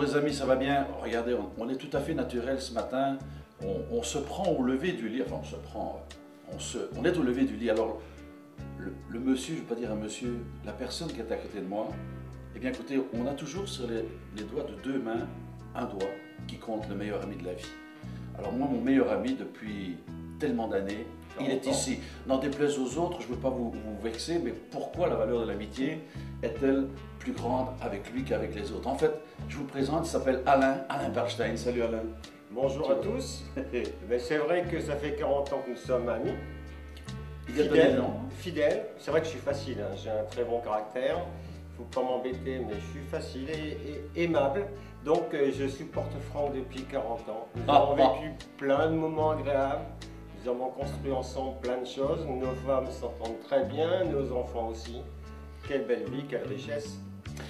Bonjour les amis, ça va bien? Regardez, on est tout à fait naturel ce matin. On se prend au lever du lit, enfin on se prend, on est au lever du lit. Alors le monsieur, je ne vais pas dire un monsieur, la personne qui est à côté de moi, eh bien écoutez, on a toujours sur les doigts de deux mains un doigt qui compte le meilleur ami de la vie. Alors moi, mon meilleur ami depuis tellement d'années, il est ici. N'en déplaise aux autres, je ne veux pas vous vexer, mais pourquoi la valeur de l'amitié est-elle plus grande avec lui qu'avec les autres? En fait, je vous présente, il s'appelle Alain Bergstein. Salut Alain. Bonjour à tous. C'est vrai que ça fait 40 ans que nous sommes amis. Fidèles. C'est vrai que je suis facile, hein. J'ai un très bon caractère. Il ne faut pas m'embêter, mais je suis facile et aimable. Donc je supporte Franck depuis 40 ans. Nous avons vécu plein de moments agréables. Nous avons construit ensemble plein de choses. Nos femmes s'entendent très bien, nos enfants aussi. Quelle belle vie, quelle richesse.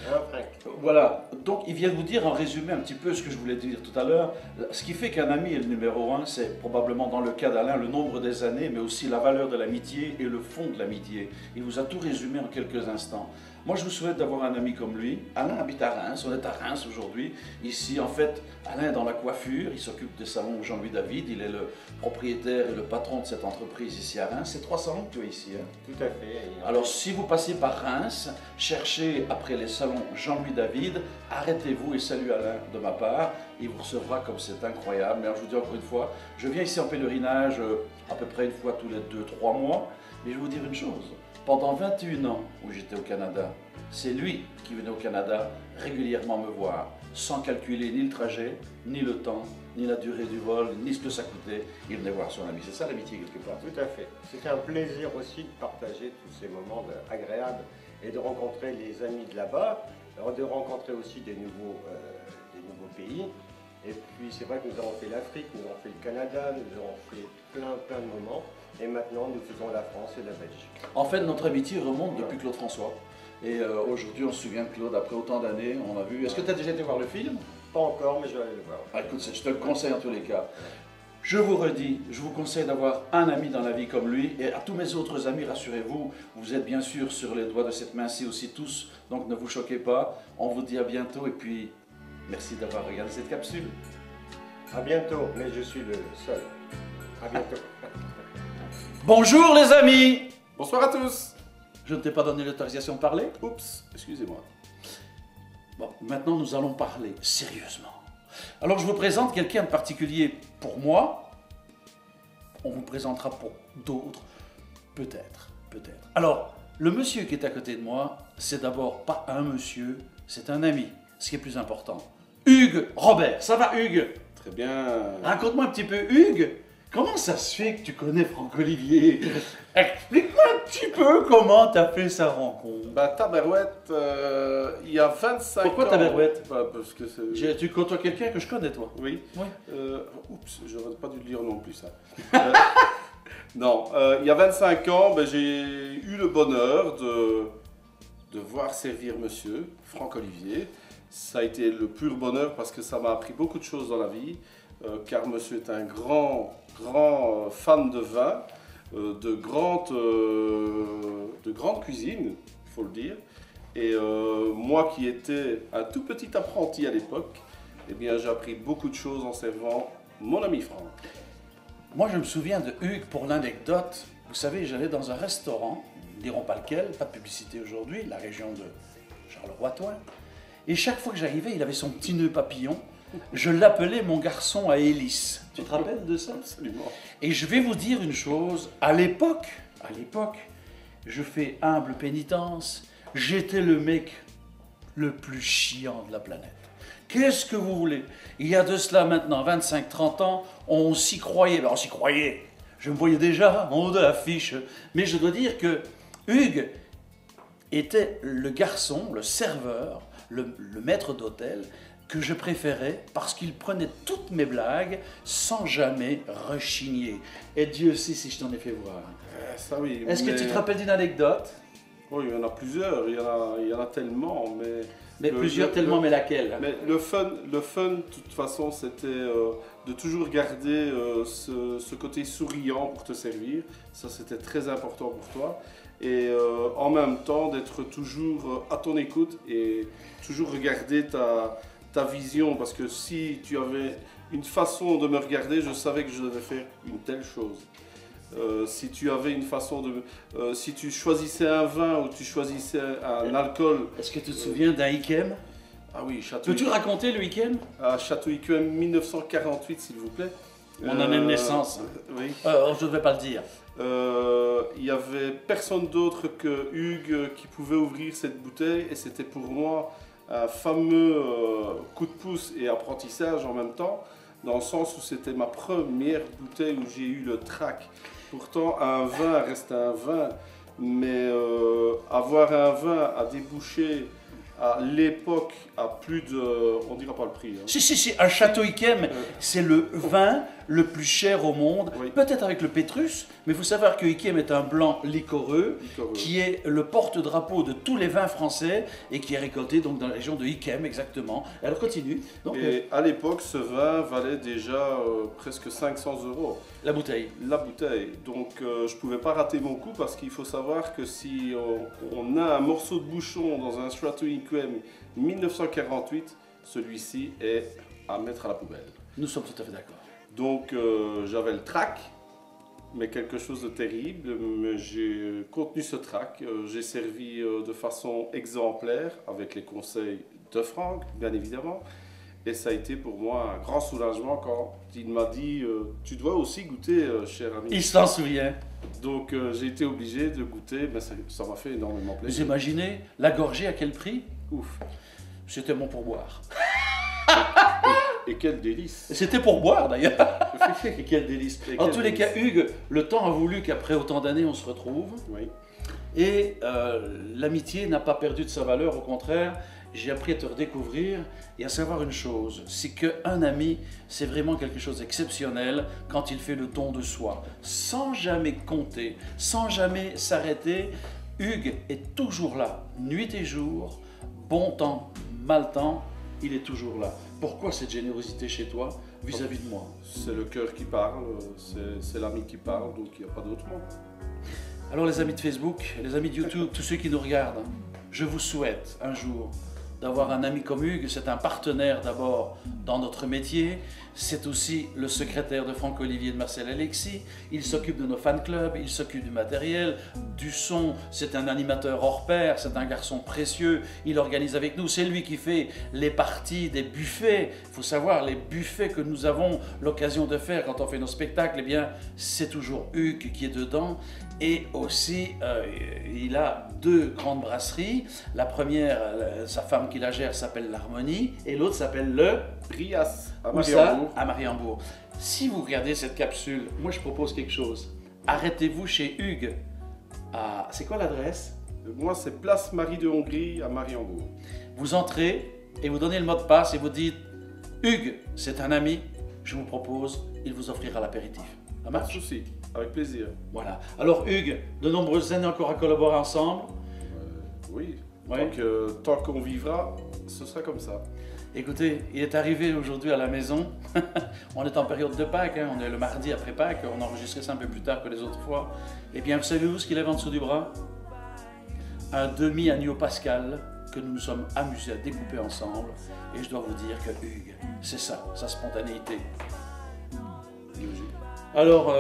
Hein, Franck? Voilà, donc il vient de vous dire en résumé un petit peu ce que je voulais dire tout à l'heure. Ce qui fait qu'un ami est le numéro un, c'est probablement dans le cas d'Alain le nombre des années, mais aussi la valeur de l'amitié et le fond de l'amitié. Il vous a tout résumé en quelques instants. Moi, je vous souhaite d'avoir un ami comme lui. Alain habite à Reims, on est à Reims aujourd'hui. Ici, en fait, Alain est dans la coiffure, il s'occupe des salons Jean-Louis David, il est le propriétaire et le patron de cette entreprise ici à Reims. C'est 3 salons que tu as ici, hein? Tout à fait. Alors, si vous passez par Reims, cherchez après les salons Jean-Louis David, arrêtez-vous et salut Alain de ma part. Il vous recevra comme c'est incroyable. Mais alors, je vous dis encore une fois, je viens ici en pèlerinage à peu près une fois tous les 2-3 mois. Mais je vais vous dire une chose. Pendant 21 ans où j'étais au Canada, c'est lui qui venait au Canada régulièrement me voir, sans calculer ni le trajet, ni le temps, ni la durée du vol, ni ce que ça coûtait. Il venait voir son ami. C'est ça l'amitié quelque part. Tout à fait. C'était un plaisir aussi de partager tous ces moments agréables et de rencontrer les amis de là-bas, de rencontrer aussi des nouveaux pays. Et puis c'est vrai que nous avons fait l'Afrique, nous avons fait le Canada, nous avons fait plein de moments. Et maintenant, nous faisons la France et la Belgique. En fait, notre amitié remonte depuis Claude François. Et aujourd'hui, on se souvient de Claude, après autant d'années, on a vu... Est-ce que tu as déjà été voir le film? Pas encore, mais je vais aller le voir. Ah, écoute, je te le conseille en tous les cas. Je vous redis, je vous conseille d'avoir un ami dans la vie comme lui. Et à tous mes autres amis, rassurez-vous, vous êtes bien sûr sur les doigts de cette main-ci aussi tous. Donc ne vous choquez pas. On vous dit à bientôt. Et puis, merci d'avoir regardé cette capsule. À bientôt, mais je suis le seul. À bientôt. Bonjour les amis! Bonsoir à tous! Je ne t'ai pas donné l'autorisation de parler? Oups, excusez-moi. Bon, maintenant nous allons parler sérieusement. Alors je vous présente quelqu'un de particulier pour moi. On vous présentera pour d'autres, peut-être. Alors, le monsieur qui est à côté de moi, c'est d'abord pas un monsieur, c'est un ami, ce qui est plus important. Hugues Robert, ça va Hugues? Très bien. Raconte-moi un petit peu Hugues. Comment ça se fait que tu connais Franck-Olivier? Explique-moi un petit peu comment tu as fait sa rencontre. Bah, Tabarouette, il y a 25 ans... Pourquoi Tabarouette? Bah, parce que c'est... Tu côtoies quelqu'un que je connais, toi? Oui. Oui. Oups, j'aurais pas dû le dire non plus, ça. Non, il y a 25 ans, ben, j'ai eu le bonheur de voir servir monsieur Franck-Olivier. Ça a été le pur bonheur parce que ça m'a appris beaucoup de choses dans la vie. Car monsieur est un grand fan de vin, de grande cuisine, il faut le dire. Et moi qui étais un tout petit apprenti à l'époque, eh bien j'ai appris beaucoup de choses en servant mon ami Franck. Moi je me souviens de Hugues pour l'anecdote. Vous savez, j'allais dans un restaurant, ne dirons pas lequel, pas de publicité aujourd'hui, la région de Charleroi-Toin. Et chaque fois que j'arrivais, il avait son petit nœud papillon. Je l'appelais mon garçon à hélice. Tu te rappelles de ça? Absolument. Et je vais vous dire une chose, à l'époque, je fais humble pénitence, j'étais le mec le plus chiant de la planète. Qu'est-ce que vous voulez? Il y a de cela maintenant 25-30 ans, on s'y croyait. Ben, on s'y croyait. Je me voyais déjà en haut de l'affiche. Mais je dois dire que Hugues était le garçon, le serveur, le maître d'hôtel, que je préférais parce qu'il prenait toutes mes blagues sans jamais rechigner. Et Dieu sait si je t'en ai fait voir. Ça oui. Est-ce que tu te rappelles d'une anecdote? Oui, il y en a plusieurs, il y en a tellement, mais... Mais mais laquelle? Mais le fun, de toute façon, c'était de toujours garder ce côté souriant pour te servir. Ça, c'était très important pour toi. Et en même temps, d'être toujours à ton écoute et toujours regarder ta vision, parce que si tu avais une façon de me regarder, je savais que je devais faire une telle chose. Si tu avais une façon de... si tu choisissais un vin ou tu choisissais un alcool... Est-ce que tu te souviens d'un Ikem? Ah oui, Château Peux-tu raconter le Ikem? À Château IQM 1948, s'il vous plaît. Mon année de naissance. Oui. Je ne vais pas le dire. Il n'y avait personne d'autre que Hugues qui pouvait ouvrir cette bouteille et c'était pour moi un fameux coup de pouce et apprentissage en même temps, dans le sens où c'était ma première bouteille où j'ai eu le trac. Pourtant, un vin reste un vin, mais avoir un vin à déboucher à l'époque à plus de... on ne dira pas le prix. Hein. Si, un Château Yquem, c'est le vin le plus cher au monde, Oui. peut-être avec le Pétrus, mais il faut savoir que Yquem est un blanc liquoreux, qui est le porte-drapeau de tous les vins français et qui est récolté donc dans la région de Yquem exactement. Alors continue. Donc, Et à l'époque, ce vin valait déjà presque 500 €. la bouteille. La bouteille. Donc je ne pouvais pas rater mon coup parce qu'il faut savoir que si on a un morceau de bouchon dans un Château IQM 1948, celui-ci est à mettre à la poubelle. Nous sommes tout à fait d'accord. Donc j'avais le trac, mais quelque chose de terrible. Mais j'ai contenu ce trac. J'ai servi de façon exemplaire avec les conseils de Franck, bien évidemment. Et ça a été pour moi un grand soulagement quand il m'a dit tu dois aussi goûter, cher ami. Il s'en souvient. Donc j'ai été obligé de goûter, mais ça m'a fait énormément Vous plaisir. imaginez la gorgée à quel prix? Ouf. C'était bon pour boire. Et quel délice. C'était pour boire d'ailleurs. Et quel délice. Et En quel tous les délice. cas, Hugues, le temps a voulu qu'après autant d'années, on se retrouve. Oui. Et l'amitié n'a pas perdu de sa valeur, au contraire, j'ai appris à te redécouvrir et à savoir une chose, c'est qu'un ami, c'est vraiment quelque chose d'exceptionnel quand il fait le don de soi, sans jamais compter, sans jamais s'arrêter. Hugues est toujours là, nuit et jour, bon temps, mal temps, il est toujours là. Pourquoi cette générosité chez toi vis-à-vis de moi? C'est le cœur qui parle, c'est l'ami qui parle, donc il n'y a pas d'autre mot. Alors les amis de Facebook, les amis de YouTube, tous ceux qui nous regardent, je vous souhaite un jour d'avoir un ami comme Hugues. C'est un partenaire d'abord dans notre métier, c'est aussi le secrétaire de Franck-Olivier et de Marcel Alexis, il s'occupe de nos fan clubs, il s'occupe du matériel, du son, c'est un animateur hors pair, c'est un garçon précieux, il organise avec nous, c'est lui qui fait les parties des buffets. Il faut savoir, les buffets que nous avons l'occasion de faire quand on fait nos spectacles, eh bien c'est toujours Hugues qui est dedans. Et aussi, il a deux grandes brasseries. La première, sa femme qui la gère s'appelle l'Harmonie, et l'autre s'appelle le Rias, à Où ça? Mariembourg. À Mariembourg. Si vous regardez cette capsule, moi je propose quelque chose. Arrêtez-vous chez Hugues. C'est quoi l'adresse? Moi, c'est Place Marie de Hongrie à Mariembourg. Vous entrez et vous donnez le mot de passe et vous dites Hugues, c'est un ami, je vous propose, il vous offrira l'apéritif. Ça Pas de marche? souci, avec plaisir. Voilà. Alors Hugues, de nombreuses années encore à collaborer ensemble. Oui, Ouais. tant qu'on vivra, ce sera comme ça. Écoutez, il est arrivé aujourd'hui à la maison. On est en période de Pâques, hein. On est le mardi après Pâques. On a enregistré ça un peu plus tard que les autres fois. Eh bien, savez-vous ce qu'il avait en dessous du bras? Un demi-agneau pascal que nous nous sommes amusés à découper ensemble. Et je dois vous dire que Hugues, c'est ça, sa spontanéité. Alors,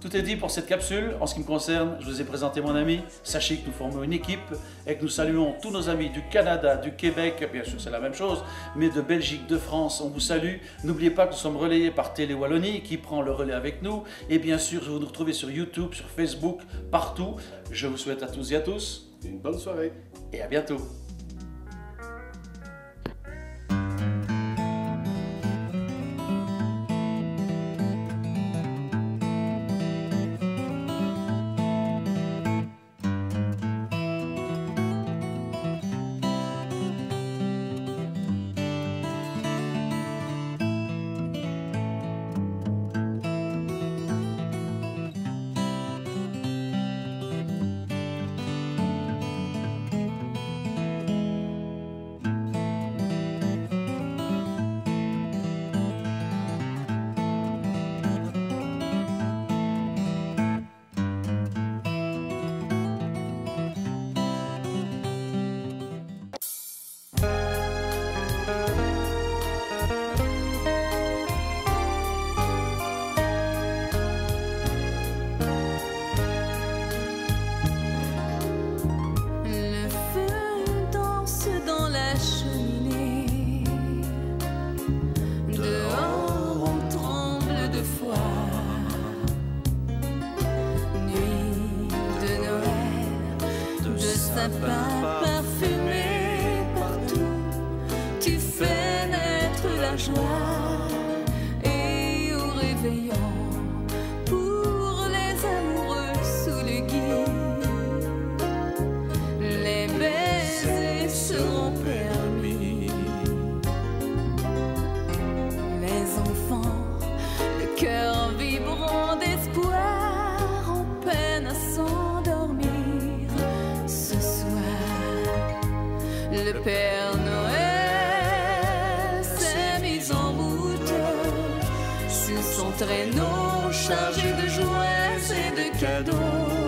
tout est dit pour cette capsule. En ce qui me concerne, je vous ai présenté mon ami. Sachez que nous formons une équipe et que nous saluons tous nos amis du Canada, du Québec, bien sûr c'est la même chose, mais de Belgique, de France, on vous salue. N'oubliez pas que nous sommes relayés par Télé Wallonie qui prend le relais avec nous. Et bien sûr, vous nous retrouvez sur YouTube, sur Facebook, partout. Je vous souhaite à tous et à tous Une bonne soirée. et à bientôt. sapin parfumé partout, tu fais naître la joie. Et au réveillon, pour les amoureux sous le gui, les baisers seront permis. Les enfants, le cœur vibrant d'espoir, en peine à s'endormir. Ce soir, le Père Noël s'est mis en route sur son traîneau chargé de jouets et de cadeaux.